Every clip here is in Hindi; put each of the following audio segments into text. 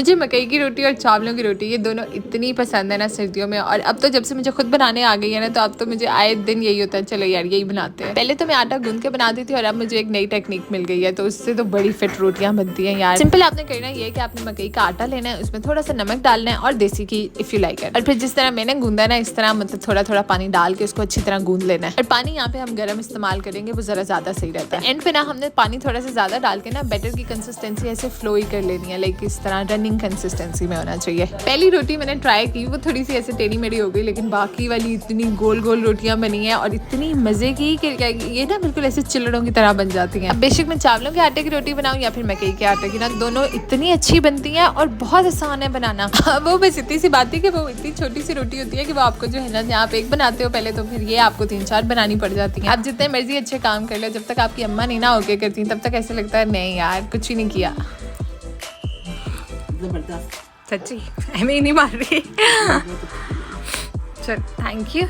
मुझे मकई की रोटी और चावलों की रोटी ये दोनों इतनी पसंद है ना सर्दियों में। और अब तो जब से मुझे खुद बनाने आ गई है ना, तो अब तो मुझे आए दिन यही होता है, चलो यार यही बनाते हैं। पहले तो मैं आटा गूंद के बनाती थी और अब मुझे एक नई टेक्निक मिल गई है, तो उससे तो बड़ी फिट रोटियां बनती हैं यार। सिंपल आपने करना ये है कि आपने मकई का आटा लेना है, उसमें थोड़ा सा नमक डालना है और देसी घी इफ यू लाइक इट। और फिर जिस तरह मैंने गूंदा ना, इस तरह मतलब थोड़ा थोड़ा पानी डाल के उसको अच्छी तरह गूंद लेना है। और पानी यहाँ पे हम गर्म इस्तेमाल करेंगे, वो जरा ज्यादा सही रहता है। एंड पे ना हमने पानी थोड़ा सा ज्यादा डाल के ना बैटर की कंसिस्टेंसी ऐसे फ्लो ही कर लेनी है, लाइक इस तरह रनिंग कंसिस्टेंसी में होना चाहिए। पहली रोटी मैंने ट्राई की, वो थोड़ी सी ऐसे टेढ़ी मेढ़ी हो गई, लेकिन बाकी वाली इतनी गोल गोल रोटियां बनी है और इतनी मजे की कि ये ना बिल्कुल ऐसे चिल्लड़ों की तरह बन जाती हैं। अब बेशक मैं चावलों के आटे की रोटी बनाऊं या फिर मकई के आटे की ना, दोनों इतनी अच्छी बनती हैं और बहुत आसान है बनाना। वो बस इतनी सी बात है कि वो इतनी छोटी सी रोटी होती है कि वो आपको जो है ना, आप एक बनाते हो पहले, तो फिर ये आपको 3-4 बनानी पड़ जाती है। आप जितने मर्जी अच्छे काम कर लो, जब तक आपकी अम्मा नहीं ना होके करती तब तक ऐसे लगता है नहीं यार कुछ ही नहीं किया। सच्ची मैं नहीं मार रही। चल थैंक यू।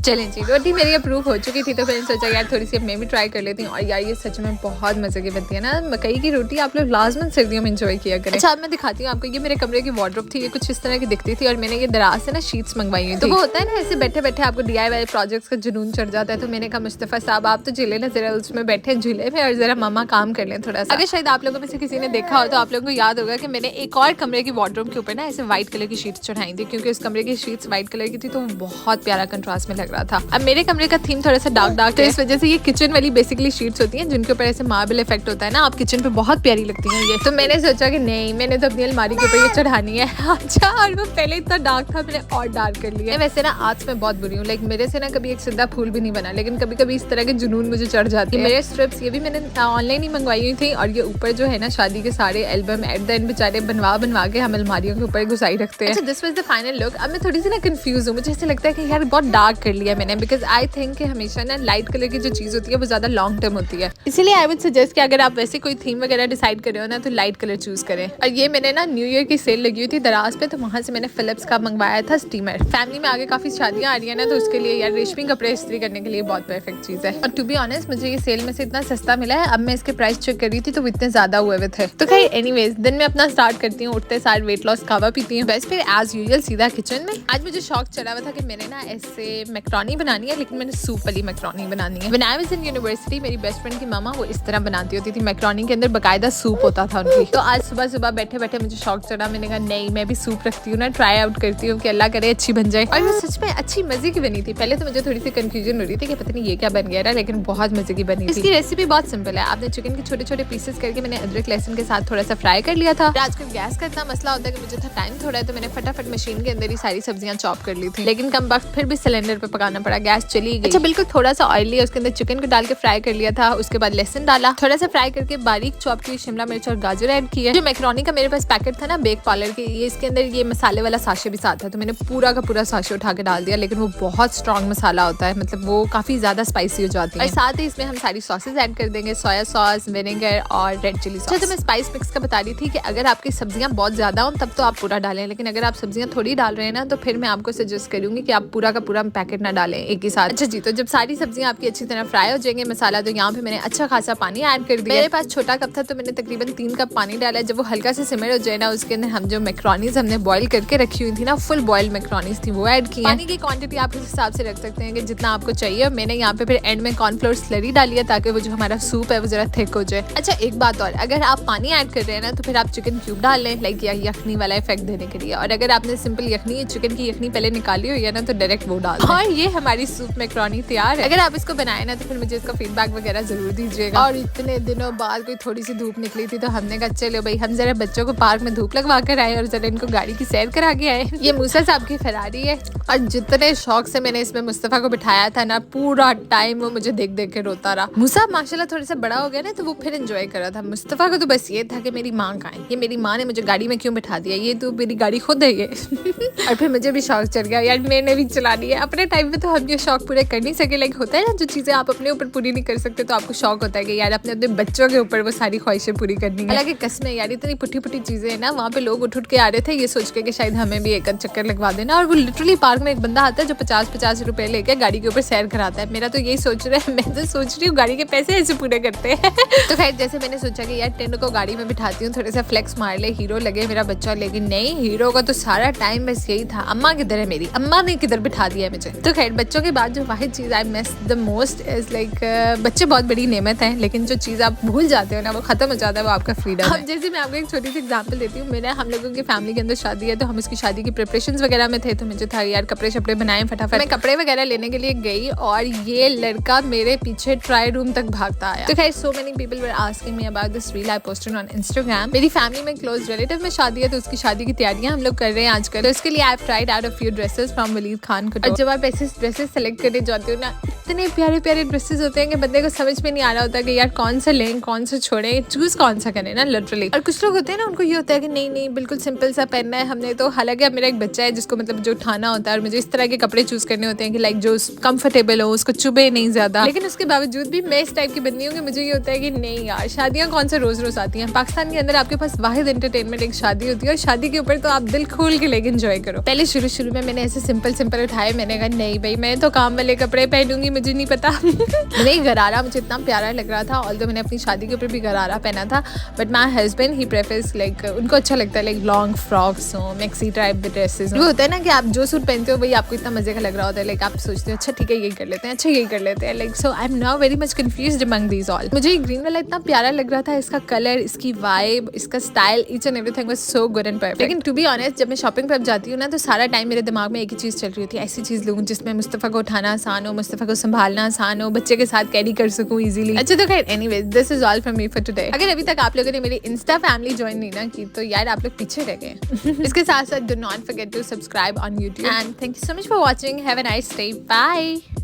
चलें जी, रोटी मेरी अप्रूव हो चुकी थी, तो फिर सोचा यार थोड़ी सी मैं भी ट्राई कर लेती हूँ। और यार ये सच में बहुत मजे की बनती है ना मकई की रोटी, आप लोग लाजमन सर्दियों में एंजॉय किया करें। अच्छा अब मैं दिखाती हूँ आपको, ये मेरे कमरे की वार्डरोब थी, ये कुछ इस तरह की दिखती थी और मैंने ये दराज से ना शीट्स मंगवाई हुई थी। तो वो होता है ना ऐसे बैठे बैठे आपको DIY प्रोजेक्ट्स का जुनून चढ़ जाता है, तो मैंने कहा मुस्तफा साहब आप तो झूले ना जरा उसमें बैठे झूले में, और जरा मामा काम कर लें थोड़ा सा। अगर शायद आप लोगों में से किसी ने देखा हो तो आप लोगों को याद होगा कि मैंने एक और कमरे की वार्डरोब के ऊपर ना ऐसे व्हाइट कलर की शीट्स चढ़ाई थी, क्योंकि उस कमरे की शीट्स व्हाइट कलर की थी, तो बहुत प्यारा कंट्रास्ट में लग रहा था। अब मेरे कमरे का थीम थोड़ा सा डार्क, तो इस वजह से ये किचन वाली बेसिकली शीट्स होती हैं जिनके ऊपर ऐसे मार्बल इफेक्ट होता है ना, आप किचन पे बहुत प्यारी लगती हैं ये। तो मैंने सोचा कि नहीं, मैंने तो अपनी अलमारी के ऊपर ये चढ़ानी है। अच्छा, और वो पहले इतना डार्क था, मैंने और डार्क कर लिया। वैसे ना आज मैं बहुत बुरी हूँ, लाइक मेरे से ना कभी एक सीधा फूल भी नहीं बना, लेकिन कभी कभी इस तरह के जुनून मुझे चढ़ जाती है। मेरे स्ट्रिप्स ये भी मैंने ऑनलाइन ही मंगवाई हुई थी, और ये ऊपर जो है ना शादी के सारे एल्बम एट द एंड बेचारे बनवा के हम अलमारियों के ऊपर घुसाई रखते हैं। This was the final look. अब मैं थोड़ी सी ना कंफ्यूज हूँ, मुझे ऐसा लगता है कि यार बहुत डार्क कर लिया मैंने, बिकॉज आई थिंक हमेशा ना लाइट कलर की जो चीज होती है वो ज्यादा लॉन्ग टर्म होती है। इसीलिए आई वुड सजेस्ट कि अगर आप वैसे कोई थीम वगैरह डिसाइड कर रहे हो ना, तो लाइट कलर चूज करें। और ये मैंने ना न्यू ईयर की सेल लगी हुई थी दराज पे, तो वहां से मैंने फिलिप्स का मंगवाया था स्टीमर। फैमिली में आगे काफी शादियां आ रही है ना, तो उसके लिए यार रेशमी कपड़े इस्त्री करने के लिए बहुत परफेक्ट चीज है। और टू बी ऑनेस्ट मुझे ये सेल में से इतना सस्ता मिला है, अब मैं इसके प्राइस चेक कर रही थी तो वो इतने ज्यादा हुए हुए थे। तो खैर एनीवेज, दिन में अपना स्टार्ट करती हूँ, उठते सार वेट लॉस कावा पीती हूँ, बस फिर एज यूजुअल सीधा किचन में। आज मुझे शौक चला हुआ था कि मैंने ना ऐसे मैक्रोनी बनानी है, लेकिन मैंने सूप वाली मैक्रोनी बनानी है। When I was in university, मेरी बेस्ट फ्रेंड की मामा वो इस तरह बनाती होती थी, मैक्रोनी के अंदर बकायदा सूप होता था उनकी। तो आज सुबह सुबह बैठे बैठे मुझे शौक चढ़ा, मैंने कहा नहीं मैं भी सूप रखती हूँ ना, ट्राई आउट करती हूँ कि अल्लाह करे अच्छी बन जाए। और वो सच में अच्छी मजे की बनी थी। पहले तो मुझे थोड़ी सी कंफ्यूजन हो रही थी कि पता नहीं ये क्या बन गया था, लेकिन बहुत मजे की बनी थी। इसकी रेसिपी बहुत सिंपल है, आपने चिकन के छोटे छोटे पीसेस करके मैंने अदरक लहसुन के साथ थोड़ा सा फ्राई कर लिया था। आजकल गैस का इतना मसला होता है कि मुझे था टाइम थोड़ा है, तो मैंने फटाफट मशीन के अंदर ही सारी सब्जियां चॉप कर ली थी, लेकिन कम वक्त फिर भी सिलेंडर पे पकाना पड़ा, गैस चली गई। अच्छा बिल्कुल थोड़ा सा ऑयली है, उसके अंदर चिकन को डाल के फ्राई कर लिया था। उसके बाद लहसुन डाला, थोड़ा सा फ्राई करके बारीक चॉप की शिमला मिर्च और गाजर ऐड किया। जो मैक्रोनी का मेरे पास पैकेट था ना बेक पार्लर के, ये इसके अंदर ये मसाले वाला साशे भी साथ था, तो मैंने पूरा का पूरा साशे उठा के डाल दिया, लेकिन वो बहुत स्ट्रॉन्ग मसाला होता है, मतलब वो काफी ज्यादा स्पाइसी हो जाती है। और साथ ही इसमें हम सारी सॉसेज ऐड कर देंगे, सोया सॉस, विनेगर और रेड चिली सॉस। तो मैं स्पाइस मिक्स का बता रही थी कि अगर आपकी सब्जियां बहुत ज्यादा हो तब तो आप पूरा डालें, लेकिन अगर आप सब्जियां थोड़ी डाल रहे हैं ना, तो फिर मैं आपको सजेस्ट करूंगी कि आप पूरा का पूरा पैकेट ना डालें एक ही साथ। अच्छा जी, तो जब सारी सब्जियां आपकी अच्छी तरह फ्राई हो जाएंगे मसाला, तो यहाँ पे मैंने अच्छा खासा पानी ऐड कर दिया। मेरे पास छोटा कप था तो मैंने तकरीबन 3 कप पानी डाला। जब वो हल्का से सिमर हो जाए ना, उसके अंदर हम जो मैक्रोनीज हमने बॉईल करके रखी हुई थी ना, फुल बॉइल्ड मैक्रोनीज थी, वो ऐड की। पानी की क्वांटिटी आप उस हिसाब से रख सकते हैं कि जितना आपको चाहिए। मैंने यहाँ पे फिर एंड में कॉर्नफ्लोर स्लरी डाली है ताकि वो जो हमारा सूप है वो जरा थिक हो जाए। अच्छा एक बात और, अगर आप पानी ऐड कर रहे हैं ना, तो फिर आप चिकन क्यूब डाल लें, लाइक यखनी वाला इफेक्ट देने के लिए। और अगर आपने सिंपल यखनी चिकन की यखनी पहले निकाली हुई है ना, तो डायरेक्ट वो डाल। और ये हमारी सूप मैक्रोनी तैयार है। अगर आप इसको बनाए ना, तो फिर मुझे इसका फीडबैक वगैरह जरूर दीजिएगा। और इतने दिनों बाद कोई थोड़ी सी धूप निकली थी, तो हमने कहा चलो भाई हम जरा बच्चों को पार्क में धूप लगवा कर आए और जरा इनको गाड़ी की सैर करा के आए। ये मूसा साहब की फरारी है, और जितने शौक से मैंने इसमें मुस्तफा को बिठाया था ना, पूरा टाइम वो मुझे देख देख के रोता रहा। मूसा माशाल्लाह थोड़ा सा बड़ा हो गया ना, तो वो फिर एंजॉय कर रहा था। मुस्तफा को तो बस ये था कि मेरी माँ कहाँ है, ये मेरी माँ ने मुझे गाड़ी में क्यों बिठा दिया, ये तो मेरी गाड़ी खुद है ये। और फिर मुझे भी शौक चढ़ गया यार, मैंने भी चलानी है। अपने टाइम में तो हम ये शौक पूरे कर नहीं सके, लाइक होता है ना जो चीजें आप अपने ऊपर पूरी नहीं कर सकते, तो आपको शौक होता है कि यार अपने अपने बच्चों के ऊपर वो सारी ख्वाहिशें पूरी करनी है। हालांकि कसमें यार इतनी पुट्ठी पुट्ठी चीजें है ना, वहाँ पे लोग उठ के आ रहे थे ये सोच के कि शायद हमें भी एक चक्कर लगवा देना, और वो लिटरली पार्क में एक बंदा आता है जो 50-50 रुपए लेके गाड़ी के ऊपर सैर कराता है। मेरा तो यही सोच रहा है, मैं तो सोच रही हूँ गाड़ी के पैसे ऐसे पूरे करते हैं। तो खैर जैसे मैंने सोचा कि यार टिंडो को गाड़ी में बिठाती हूँ, थोड़ा सा फ्लेक्स मार ले, हीरो लगे मेरा बच्चा। लेकिन नहीं, हीरो का तो सारा टाइम बस यही था, अम्मा किधर है मेरी, अम्मा ने किधर बिठा दिया मुझे। तो खैर बच्चों के बाद जो वाहिद चीज I miss the most is like बच्चे बहुत बड़ी नेमत है, लेकिन जो चीज आप भूल जाते हो ना वो खत्म हो जाता है, वो आपका फ्रीडम है। जैसे मैं आपको एक छोटी सी एग्जांपल देती हूँ, मेरा हम लोगों की फैमिली के अंदर शादी है, तो हम इसकी शादी की प्रिपरेशंस वगैरह में थे, तो मुझे था यार कपड़े शपड़े बनाए फटाफट। मैं कपड़े वगैरह लेने के लिए गई और ये लड़का मेरे पीछे ट्राई रूम तक भागता आया। तो खैर so many people were asking me about this reel I posted on Instagram. मेरी फैमिली में क्लोज रिलेटिव में शादी है, तो उसकी शादी की तैयारियां हम लोग कर रहे हैं आजकल। तो इसके लिए I have tried out a few dresses from Waleed Khan को। और जब आप ऐसे ड्रेसेस सेलेक्ट करने जाते हो ना, इतने प्यारे प्यारे ड्रेसेस होते हैं कि बंदे को समझ में नहीं आ रहा होता कि यार कौन सा लें, कौन सा छोड़े, चूज कौन सा करें ना लिटरली। और कुछ लोग होते हैं ना, उनको ये होता है कि नहीं नहीं बिल्कुल सिंपल सा पहनना है हमने। तो हालांकि अब मेरा एक बच्चा है जिसको मतलब जो उठाना होता है, और मुझे इस तरह के कपड़े चूज करने होते हैं कि लाइक जो कंफर्टेबल हो, उसको चुभे नहीं ज्यादा। लेकिन उसके बावजूद भी मैं इस टाइप की बंदी हूँ कि मुझे ये होता है कि नहीं यार, शादियां कौन सा रोज रोज आती हैं। पाकिस्तान के अंदर आपके पास वाहिद एंटरटेनमेंट एक शादी होती है, और शादी के ऊपर तो आप दिल खोल के लेके एंजॉय करो। पहले शुरू में मैंने ऐसे सिंपल उठाए, मैंने कहा नहीं भाई मैं तो काम वाले कपड़े पहनूंगी, मुझे नहीं पता। नहीं गरारा मुझे इतना प्यारा लग रहा था, ऑल्दो मैंने अपनी शादी के ऊपर भी गरारा पहना था, but my husband he prefers like उनको अच्छा लगता है लाइक लॉन्ग फ्रॉक्स हो, मैक्सी टाइप ड्रेसेस। वो होता है ना कि आप जो सूट पहनते हो वही आपको इतना मजे का लग रहा होता है, लाइक आप सोचते हो अच्छा ठीक है यही कर लेते हैं, अच्छा यही कर लेते हैं। Like so I am now very much confused among these all. मुझे ये ग्रीन वाला इतना प्यारा लग रहा था, इसका कलर, इसकी वाइब, इसका style, each and everything was so good and perfect. लेकिन टू बी ऑनेस्ट जब मैं शॉपिंग पर जाती हूँ ना, तो सारा टाइम मेरे दिमाग में एक ही चीज चल रही होती है, ऐसी चीज लूँ जिसमें मुस्तफा को उठाना आसान हो, मुस्तफा को संभालना आसान हो, बच्चे के साथ कैरी कर सकूं इजीली। अच्छा तो खैर anyways this is all from me for today. अगर अभी तक आप लोगों ने मेरी इंस्टा फैमिली ज्वाइन नहीं ना की तो यार आप लोग पीछे रह गए। इसके साथ साथ do not forget to subscribe on YouTube and thank you so much for watching. Have a nice day, bye.